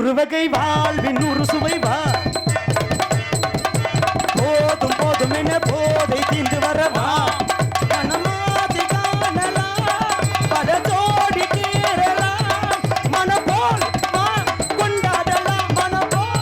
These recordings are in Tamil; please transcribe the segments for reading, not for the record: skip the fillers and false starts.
ஒரு வகை வாழ்வின் ஒரு சுவை வா போதும் போதும் என போதை தீண்டு வரவா மனமாதி காணலாம் படத்தோடி கேரலாம் மன போல் வா கொண்டாடலாம் மன போல்.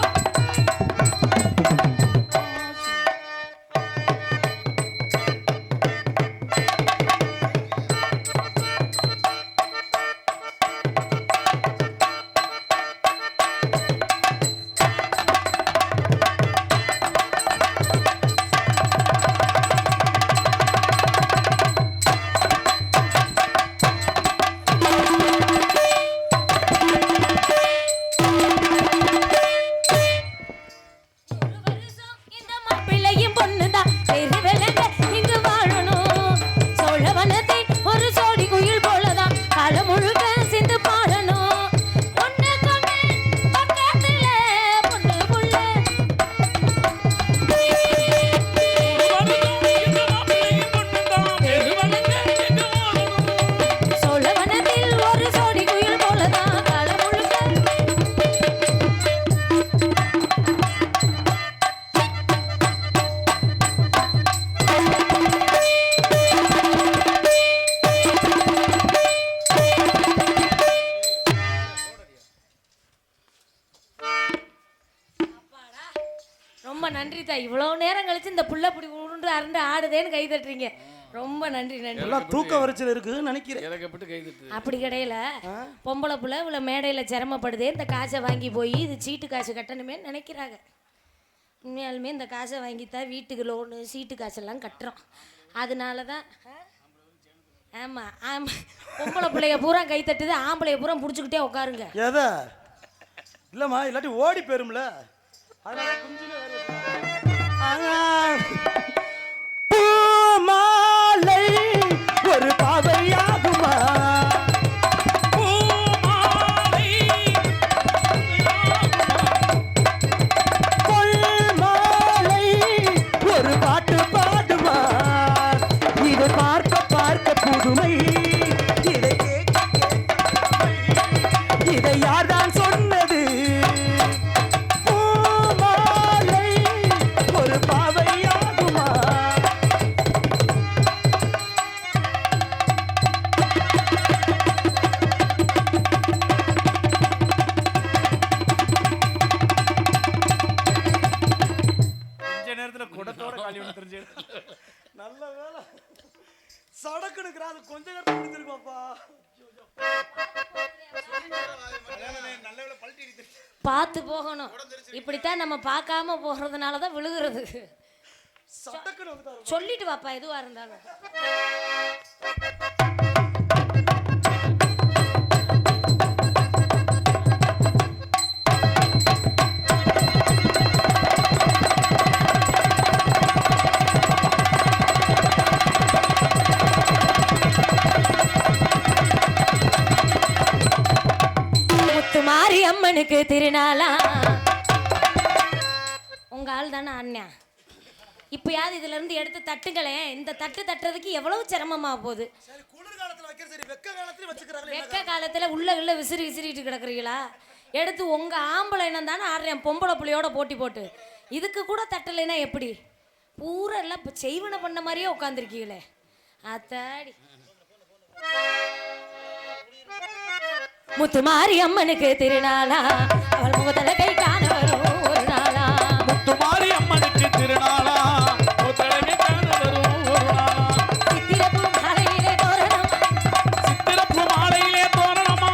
ரொம்ப நன்றி தாய். இவ்வளவு நேரம் கழிச்சு இந்த புள்ள புடி உருண்டு அரண்டு ஆடுதேன்னு கை தட்டுறீங்க. ரொம்ப நன்றி நன்றி. எல்லாம் தூக்க வரிச்சல் இருக்குன்னு நினைக்கிறேன். அப்படி கிடையில பொம்பளை புள்ள இவ்வளோ மேடையில் சிரமப்படுதே இந்த காசை வாங்கி போய் இது சீட்டு காசு கட்டணுமே நினைக்கிறாங்க. உண்மையாலுமே இந்த காசை வாங்கித்தான் வீட்டுக்கு லோனு சீட்டு காசெல்லாம் கட்டுறோம். அதனால தான் ஆமாம் ஆமாம் பொம்பளை பிள்ளைய பூரா கை தட்டுது, ஆம்பளைய பூரா பிடிச்சிக்கிட்டே உட்காருங்க. எதை இல்லைம்மா இல்லாட்டி ஓடி போயிரும்ல. பூமாலை ஒரு பாவையாகுமா பொல்மாலை ஒரு பாட்டு பாடுமா இதை பார்க்க பார்க்க புதுமை இதை இதை யார்தான் சொன்னது நல்ல வேலை சடக்குனுக்குறாது கொஞ்ச நேரம் முடிஞ்சிருப்பாப்பா. பார்த்து போகணும். இப்படித்தான் நம்ம பார்க்காம போகிறதுனால தான் விழுகிறது. சொல்லிட்டு வாப்பா எதுவா இருந்தாலும். மாரி அம்மனுக்கு திருநாளா உங்க ஆள் தானே அண்ணா. இப்பயாவது இதுல இருந்து எடுத்து தட்டுங்களேன். இந்த தட்டு தட்டுறதுக்கு எவ்வளவு சிரமமா போகுது. வெக்க காலத்துல உள்ள விசிறி விசிறிட்டு கிடக்குறீங்களா? எடுத்து உங்க ஆம்பளை இனம் தானே ஆடுறேன் பொம்பளை புள்ளியோட போட்டி போட்டு. இதுக்கு கூட தட்டலைன்னா எப்படி? பூரா எல்லாம் இப்போ செய்வனை பண்ண மாதிரியே உட்காந்துருக்கீங்களே அத்தாடி. முத்துமாரி அம்மனுக்கு திருநாளா அவள் முகத்தல கை காண வரும் ஒரு நாளா. முத்துமாரி அம்மனுக்கு திருநாளா முகத்தல காண வரும் ஒரு நாளா. சித்திரப்பு மாலையிலே தோரணம் சித்திரப்பு மாலையிலே தோரணமா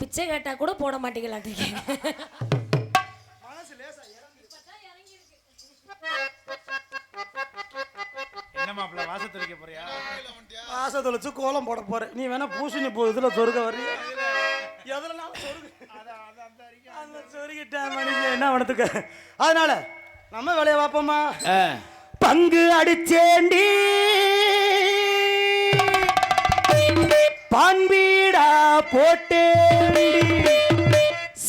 பிச்சை கேட்டா கூட போட மாட்டீங்களாட்டீங்க. வாச தொலைச்சு கோலம் போட போற. நீ வேணா பூசணி போ இதுல சொருக வர்றிய சொருகிட்டேன் என்ன வனத்துக்கு. அதனால நம்ம வேலையை பார்ப்போமா. பங்கு அடிச்சேண்டி பான் வீடா போட்டேண்டி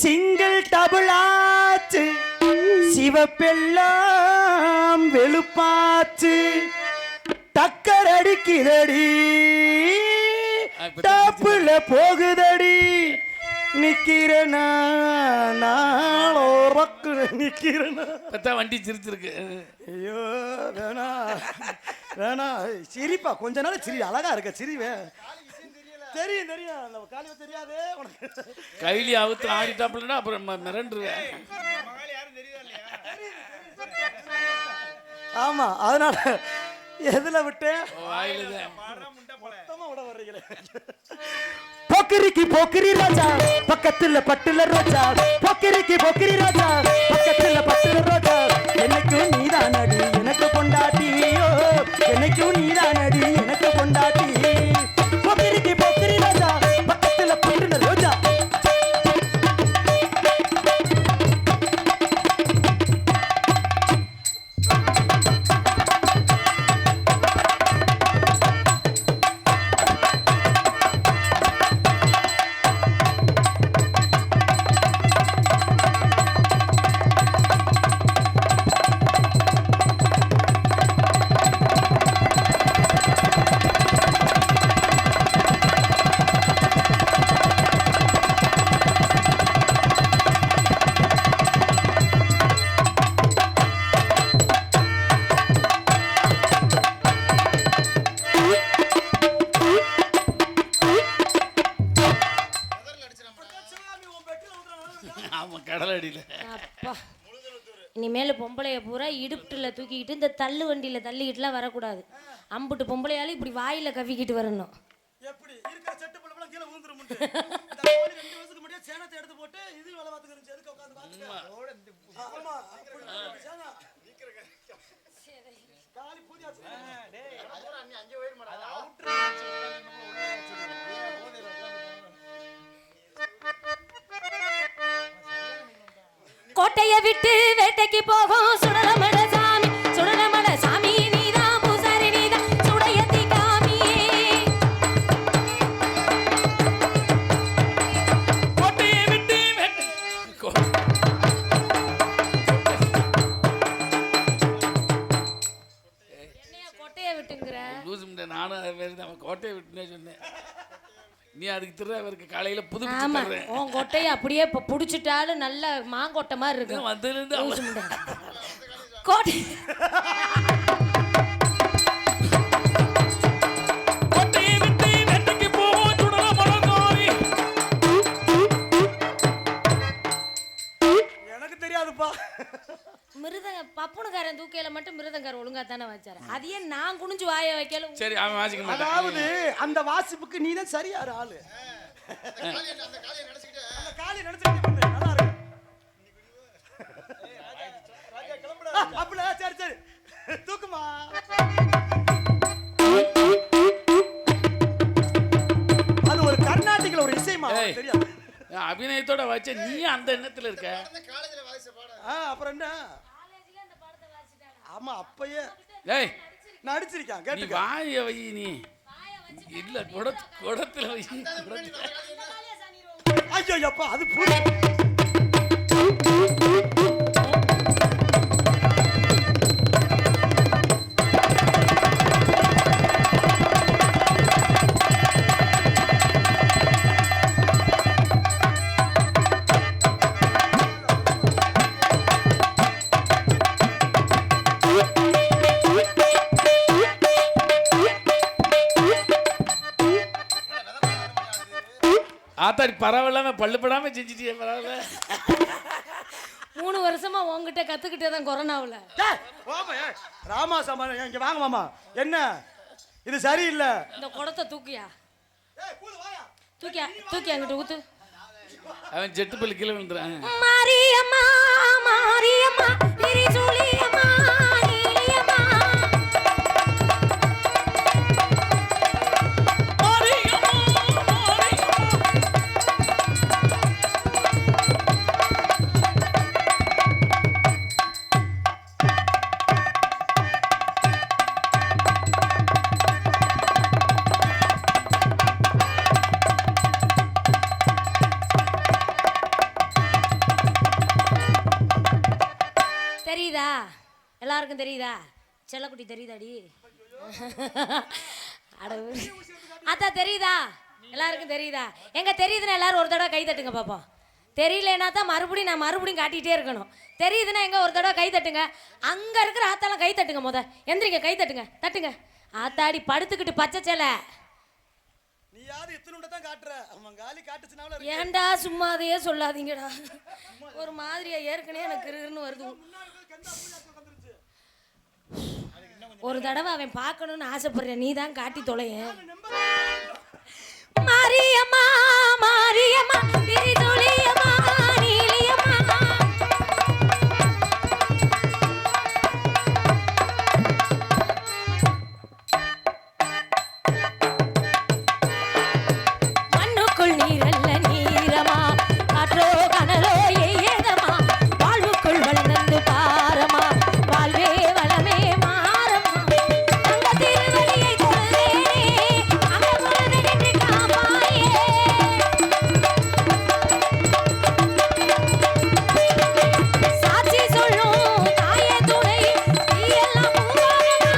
சிங்கிள் டபுள் ஆச்சு சிவப்பெல்லாம் வெளுப்பாச்சு டக்கர் அடிக்குதடி டாப்புல போகுதடி நிக்கிறனா நாளோரக்கு நிக்கிறனா பார்த்தா வண்டி சிரிச்சிருக்கு. ஐயோ வேணா வேணா சிரிப்பா கொஞ்ச நாள் சிரி அழகா இருக்க சிரிவே தெரியும் தெரியும் அந்த காலிய தெரியாதே உனக்கு கைலி அவுத்து ஆடிட்டாப்புலன்னா அப்புறம் மிரண்டுருவேன். ஆமா அதனால எதுல விட்டேன் வாயிலுதான். மொத்தமா விட வர்றீங்களே. போக்கிரிக்கு போக்கிரி ராஜா பக்கத்துல பட்டுல ரோஜா போக்கிரிக்கு போக்கிரி ராஜா பக்கத்துல பட்டுல ரோஜா என்னைக்கும் நீதானடி எனக்கு கொண்டாட்டியோ என்னைக்கும் நீதானடி எனக்கு கொண்டாட்டி போக்கிரிக்கு போக்கிரி ராஜா பக்கத்துல பட்டுல ரோஜா ஆமா கடலடியில. அப்பா இனிமேல் பொம்பளைய பூரா இடுப்புல தூக்கிக்கிட்டு இந்த தள்ளு வண்டியில தள்ளிக்கிட்டுலாம் வரக்கூடாது. அம்புட்டு பொம்பளையாலும் இப்படி வாயில கவிக்கிட்டு வரணும். எப்படி இருக்கிற செட்டு புள்ளலாம் கீழ விழுந்துரும்னு இந்த கோழி 2 வருஷத்துக்கு முன்னாடியே சேனத்தை எடுத்து போட்டு இது வேலை பார்த்துக்கிட்டு இருந்துச்சு எதுக்கு உட்கார்ந்து பாத்துக்க ஆமா சேனா காலி பூதியாச்சு டேய் அதோட அங்கே போயிர மாட்டா அது அவுட்டர் கோட்டைய விட்டு வேட்டைக்கு போகும் சுடலமட சாமி நீதான் பூசாரி நீதான் சுடையத்தி காமியே கோட்டையை விட்டு என்னையா கோட்டைய விட்டுங்கிற லூசும்ட நானும் அது மாதிரி தான் கோட்டையை விட்டுனே சொன்னேன். நீ அதுக்கு திருவாரூருக்கு காலையில புது ஆமா உன் கொட்டையை அப்படியே இப்போ பிடிச்சிட்டாலும் நல்ல மாங்கொட்டை மாதிரி இருக்கு. வந்ததுலேருந்து கோட்டை கோட்டையை விட்டு வேட்டைக்கு போவோம் சுடல மலங்காரி. எனக்கு தெரியாதுப்பா. மிருதங்க பப்புனுக்காரன் தூக்கையில மட்டும் மிருதங்காரன் ஒழுங்கா தானே வச்சாரு. அதையே நான் குனிஞ்சு வாய வைக்கல. சரி அவன் வாசிக்க மாட்டான். அதாவது அந்த வாசிப்புக்கு நீ தான் சரியான ஆளு. அந்த காலிய நினைச்சிட்டே பண்ணு நல்லா இருக்கு. ராஜா கிளம்புடா. அப்பல சரி சரி தூக்குமா. அது ஒரு கர்நாடிக்ல ஒரு இசைமா தெரியாது. அபிநயத்தோட வச்ச நீ அந்த எண்ணத்துல இருக்க. காலேஜ்ல வாய்ஸ் பாட. அப்புறம் என்ன காலேஜ்ல அந்த பாடத்தை வாசிட்டாங்க. ஆமா அப்பயே டேய் நடிச்சிருக்கான் கேட்டு. நீ வாய வை நீ இல்ல குடத்துல வை. ஐயோ அப்பா அது புடி. ஆத்தாடி பரவாயில்லாம பள்ளுப்படாம செஞ்சுட்டியே பரவாயில்ல. 3 வருஷமா உங்ககிட்ட கத்துக்கிட்டே தான் கொரோனாவுல. ராமா சாமா இங்க வாங்க மாமா. என்ன இது சரியில்லை. இந்த குடத்தை தூக்கியா தூக்கி அங்கிட்டு ஊத்து. அவன் ஜெட்டு பல்லு கீழே விழுந்துறான். மாரியம்மா மாரியம்மா திரிசூலியம்மா நீலியம்மா தெரியுதா? எல்லாருக்கும் தெரியுதா? செல்லக்குட்டி தெரியுதாடி? அத்தா தெரியுதா? எல்லாருக்கும் தெரியுதா? எங்க தெரியுதுன்னா எல்லாரும் ஒரு தடவை கை தட்டுங்க பாப்போம். தெரியலனா தான் மறுபடியும் காட்டிகிட்டே இருக்கணும். தெரியுதுன்னா எங்க ஒரு தடவை கை தட்டுங்க. அங்க இருக்கிற ஆத்தாலாம் கை தட்டுங்க. எந்திரிங்க, கை தட்டுங்க, தட்டுங்க. ஆத்தாடி படுத்துக்கிட்டு பச்சை சேலை. நீ யாரு இத்தனுண்ட தான் காட்டுற? அவன் காலி காட்டுச்சுனால ஏன்டா சும்மா அதையே சொல்லாதீங்கடா. ஒரு மாதிரியா ஏற்கனவே எனக்கு கிருன்னு வருது. ஒரு தடவை அவன் பார்க்கணும்னு ஆசைப்படுறேன். நீ தான் காட்டி தொலையேன். மாரியம்மா மாரியம்மா திரிதுளியம்மா நீலியம்மா மண்ணுக்குள் நீரல்ல நீரமா காற்றோ கனலோ ஏதமா வாழ்வுக்குள் வளர்ந்து பாரமா வாழ்வே வளமே மாறமா அந்த திருவடியை தொழுதேனே அங்க பொழுது நின்று காப்பாயே சாட்சி சொல்லும் தாயே துணை நீ எல்லாம் மாரியம்மா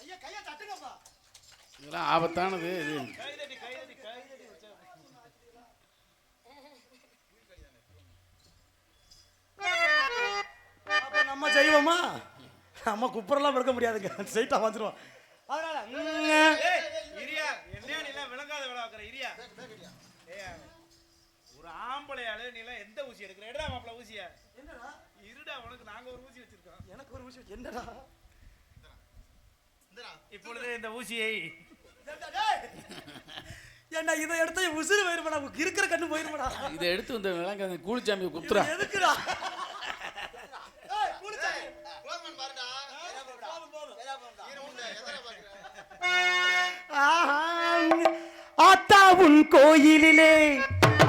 ஐயா கையை தட்டுங்கப்பா. இதெல்லாம் ஆபத்தானது இது. அப்ப நம்ம செய்வோமா? நம்ம குப்பரெல்லாம் படுக்க முடியாதுங்க. ஸ்ட்ரைட்டா வந்துருவோம். அதனால இரியா என்ன நீ எல்லாம் விளங்காத வேலை பார்க்குற இரியா. ஒரு ஆம்பளையால நீ எல்லாம் எந்த ஊசி எடுக்கிற? எடுடா மாப்பிள ஊசிய. என்னடா? இருடா உனக்கு நாங்க ஒரு ஊசி வச்சிருக்கோம். எனக்கு ஒரு விஷயம் என்னடா? இப்பொழுது இந்த ஊசியை ஏண்டா இதை எடுத்தா உசுறு போயிருமாடா, இருக்கிற கண்ணு போயிருமாடா. இதை எடுத்து இந்த விளங்க கூலிச்சாமி குத்துறா. எதுக்குடா? ஆத்தா உன் கோயிலிலே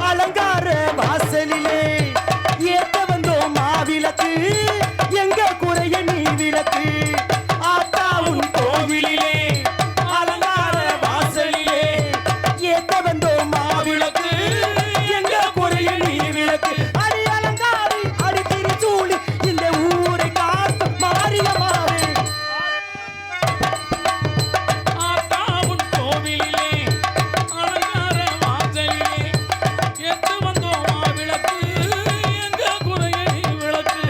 அலங்கார வாசலிலே ஏத்த வந்தோம் மாவிளக்கு, எங்க குறைய நீ விளக்கு. ஆத்தா உன் கோவிலிலே அலங்கார வாசலிலே ஏத்த வந்தோம் மாவிளக்கு, எங்க குறைய நீ விளக்கு. அடி அலங்காரி அடி திரிசூலி இந்த ஊரை காக்கும் மாரியம்மாவே. ஆத்தாவுன் கோவிலிலே அலங்கார வாசலிலே எட்டு வந்தோம் மாவிளக்கு, எங்க குறைய நீ விளக்கு.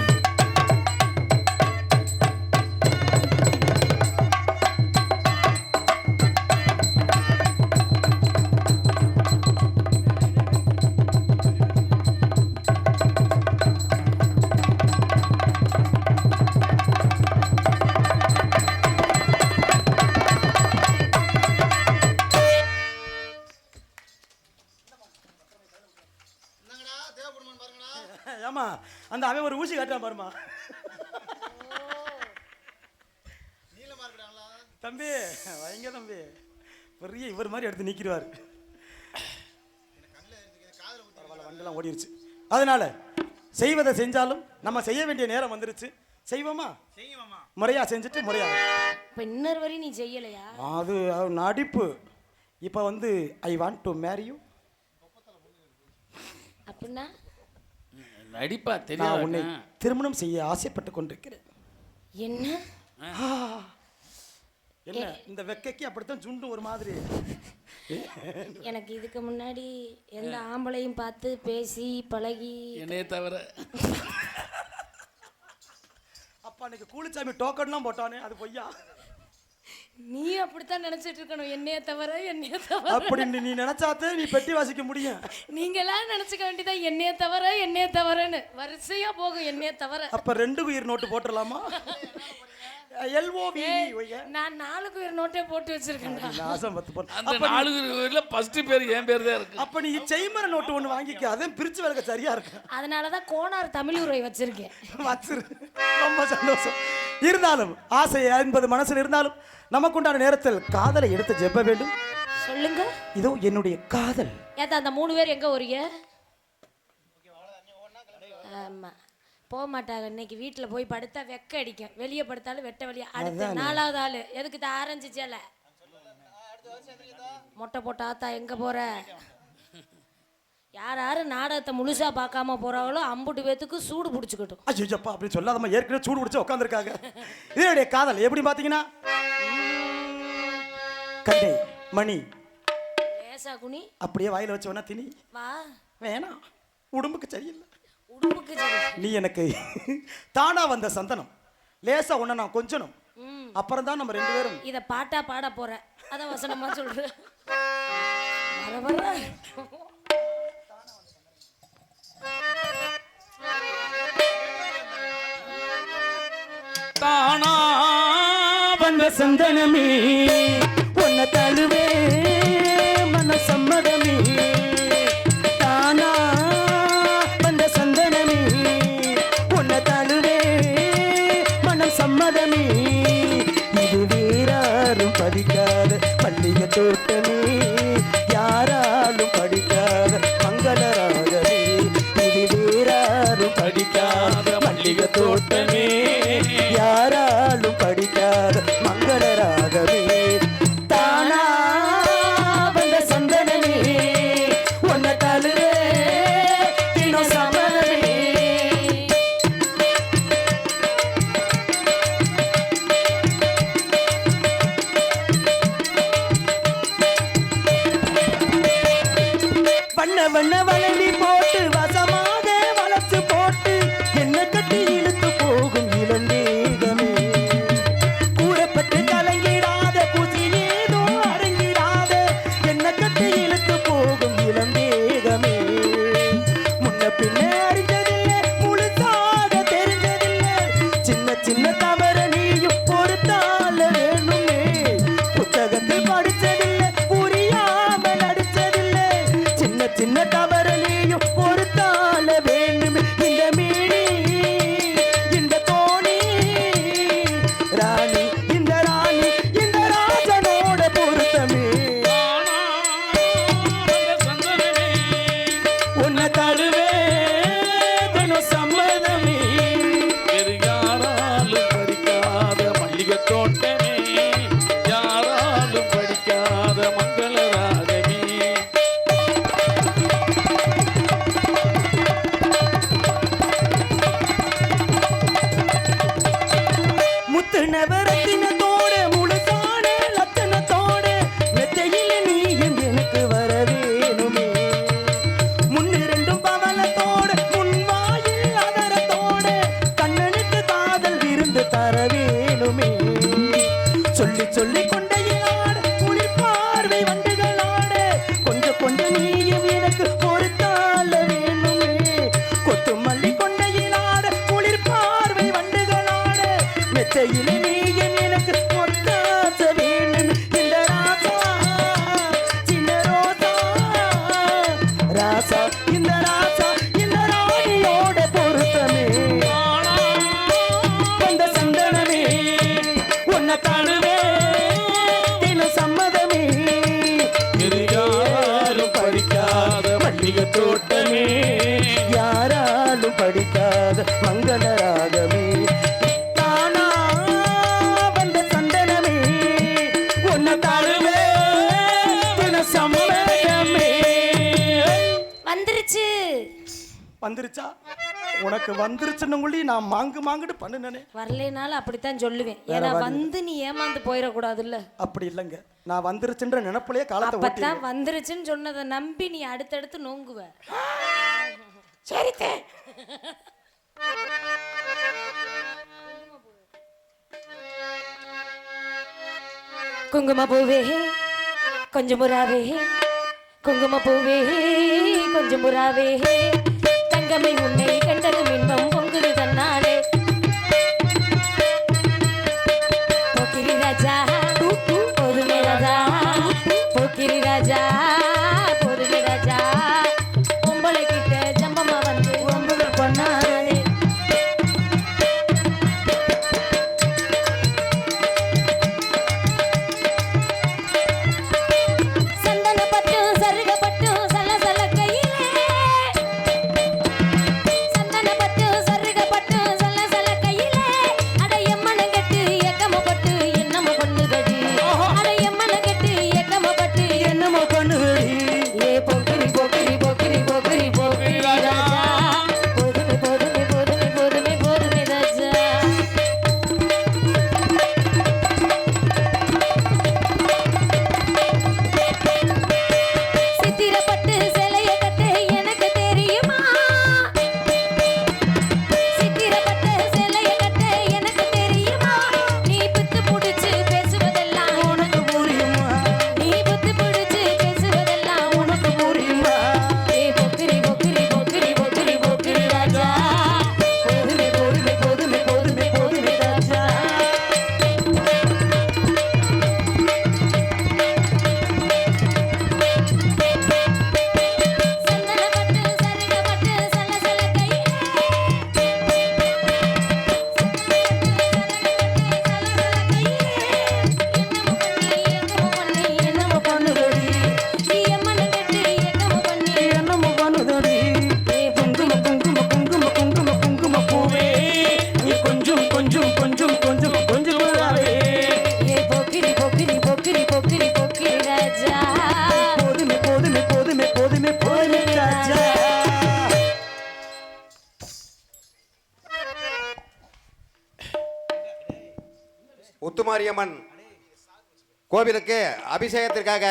ஏமா அந்த அவன் ஒரு ஊசி காட்டுறான் பாருமா. தம்பி வைங்க தம்பி, பெரிய இவர் மாதிரி எடுத்து நிற்கிறார். வண்டெல்லாம் ஓடிருச்சு. அதனால செய்வதை செஞ்சாலும் நம்ம செய்ய வேண்டிய நேரம் வந்துருச்சு. செய்வோமா? செய்யுமாமா. முறையா செஞ்சுட்டு முறையா. இப்ப இன்னொரு வரை நீ செய்யலையா? அது நடிப்பு. இப்போ வந்து I want to marry you. அப்படின்னா நடிப்பா நான் தெரியாது. உன்னை திருமணம் செய்ய ஆசைப்பட்டு கொண்டிருக்கிறேன். என்ன? என்ன இந்த வெக்கைக்கு அப்படித்தான் சுண்டு ஒரு மாதிரி. எனக்கு இதுக்கு முன்னாடி எந்த ஆம்பளையும் பார்த்து பேசி பழகி என்னையே தவிர அப்பா அன்னைக்கு கூலிச்சாமி டோக்கன்லாம் போட்டானே அது பொய்யா? நீ அப்படித்தான் நினைச்சிட்டு இருக்கணும், என்னைய தவிர என்னைய தவிர. அப்படி நீ நினைச்சாத்தே நீ பெட்டி வாசிக்க முடியும். நீங்களாம் நினைச்சுக்க வேண்டியதான் என்னைய தவிர என்னைய தவிரன்னு வரிசையா போகும் என்னைய தவிர. அப்ப 2 உயிர் நோட்டு போட்டுடலாமா? LOV. நான் 4 உயிர் நோட்டே போட்டு வச்சிருக்கேன்டா. அந்த 4 உயிர்ல ஃபர்ஸ்ட் பேர் என் பேர் தான் இருக்கு. அப்ப நீ செய்மர நோட்டு ஒண்ணு வாங்கிக்க, அதான் பிரிச்சு வேலைக்கு சரியா இருக்கு. அதனாலதான் கோனார் தமிழ் உரை வச்சிருக்கேன். வச்சிரு, ரொம்ப சந்தோஷம். இருந்தாலும் ஆசை என்பது மனசுல இருந்தாலும் நமக்குண்டான நேரத்தில் காதலை எடுத்து ஜெப வேண்டும். சொல்லுங்க. இதோ என்னுடைய காதல். ஏதா அந்த 3 பேர் எங்க வரீங்க? ஆமா, போக மாட்டாங்க. இன்னைக்கு வீட்டில் போய் படுத்தா வெக்க அடிக்கும், வெளியே படுத்தாலும் வெட்ட வெளியே. அடுத்த 4வது ஆளு எதுக்கு ஆரம்பிச்சல மொட்டை போட்ட ஆத்தா எங்க போற? யார் யாரு நாடகத்தை முழுசா பார்க்காம போறாங்களோ அம்புட்டு பேத்துக்கு சூடு பிடிச்சிக்கட்டும். ஐயோப்பா அப்படி சொல்லாதம்மா, ஏற்கனவே சூடு பிடிச்சி உட்காந்துருக்காங்க. இதனுடைய காதல் எப்படி பாத்தீங்கன்னா, கண்டை மணி லேசா குனி அப்படியே வாயில வச்சு வேணா திணி. வா, வேணாம், உடம்புக்கு சரியில்லை. உடம்புக்கு நீ எனக்கு தானா வந்த சந்தனம், லேசா உன்ன நான் கொஞ்சணும். அப்புறம் தான் நம்ம 2 பேரும் இத பாட்டா பாட போற. அதான் வசனமா சொல்ற. வர வர தானா வந்த சந்தனமே உன்னை தழுவே மன சம்மதமே. தானா வந்த சந்தனமே உன்னை தழுவே மனம் சம்மதமே. இது வேறாரும் படிக்காத மல்லிகை தோட்டமே, யாராலும் படிக்காத மங்களராகவே. இது வேறாரும் படிக்காத மல்லிகை தோட்டமே, யாராலும் படிக்காத மங்களராகவே. தானா வந்த சந்தனமே உன்னை தழுவே தினம் சமரமே. வண்ண வண்ண வளைவி போட்டு வசமாக வளர்த்து போட்டு என்ன கட்டி இழுத்து போகும் இளந்தேகமே. கூறப்பட்டு கலங்கிடாத குசி ஏதோ அடங்கிடாத என்ன கட்டி இழுத்து போகும் இளந்தேகமே. முன்ன பின்ன அறிஞ்சதில்லை, முழுசாக தெரிஞ்சதில்லை, சின்ன சின்ன தவற நீயும் பொறுத்தால வேணுமே. புத்தகத்தில் படிச்சதில்லை, புரியாம நடிச்சதில்லை, சின்ன சின்ன தவற நீயும் பொறுத்தால வேணுமே. இந்த மீனி இந்த தோணி ராணி, இந்த ராணி இந்த ராஜனோட பொருத்தமே. உன்னை தழுவே தினம் சம்மதமே. யாராலும் படிக்காத மல்லிகை தோட்டமே, யாராலும் படிக்காத மங்களராகவே. முத்து நவரத்தினத்தோட முழுசான லட்சணத்தோட மெத்தையில் நீயும் எனக்கு வர வேணுமே. முன்னிரண்டும் பவளத்தோட முன்வாயில் அதரத்தோட கண்ணனுக்கு காதல் விருந்து தர வேணுமே. சொல்லி சொல்லி கொண்டையாட குளிர் பார்வை வண்டுகளாட கொஞ்சம் கொஞ்சம் நீயும் எனக்கு பொறுத்தால வேணுமே. கொத்து மல்லி கொண்டையிலாட குளிர் பார்வை வண்டுகளாட மெத்தையிலே நீயும் எனக்கு ஒத்தாச வேணும். இந்த ராசா சின்ன ரோசா ராசா, இந்த ராசா இந்த ராணியோட பொருத்தமே. வந்த சந்தனமே உன்னை தழுவே தினம் சம்மதமே. இது யாராலும் படிக்காத மல்லிகை தோட்டமே, யாராலும் படிக்காத மங்களராகவே. தானா வந்த சந்தனமே உன்னை தழுவே தினம் சம்மதமே. வந்துருச்சு. வந்துருச்சா? உனக்கு வந்துருச்சுன்னு நான் மாங்கு மாங்குட்டு பண்ணுனே. வரலைனாலும் அப்படித்தான் சொல்லுவேன். ஏன்னா வந்து நீ ஏமாந்து போயிடக்கூடாதுல்ல. அப்படி இல்லைங்க, நான் வந்துருச்சுன்ற நினைப்புலயே காலத்தை ஓட்டி. அப்பதான் வந்துருச்சுன்னு சொன்னதை நம்பி நீ அடுத்தடுத்து நோங்குவ. சரித்தே. குங்கும பூவே கொஞ்சம் புறாவே குங்கும பூவே கொஞ்சம் புறாவே தங்கமை உன்னை கண்டதும் இன்பம் பொங்குது தன்னாலே போக்கிரி ராஜா போதுமே ராஜா போக்கிரி ராஜா போதுமே ராஜா பொம்பளை கிட்ட ஜம்பமா வந்து ஒம்புகள் பண்ணாலே முத்துமாரியம்மன் கோவிலுக்கு அபிஷேகத்திற்காக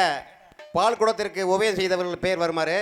பால் குடத்திற்கு உபயம் செய்தவர்கள் பேர் வருமாறு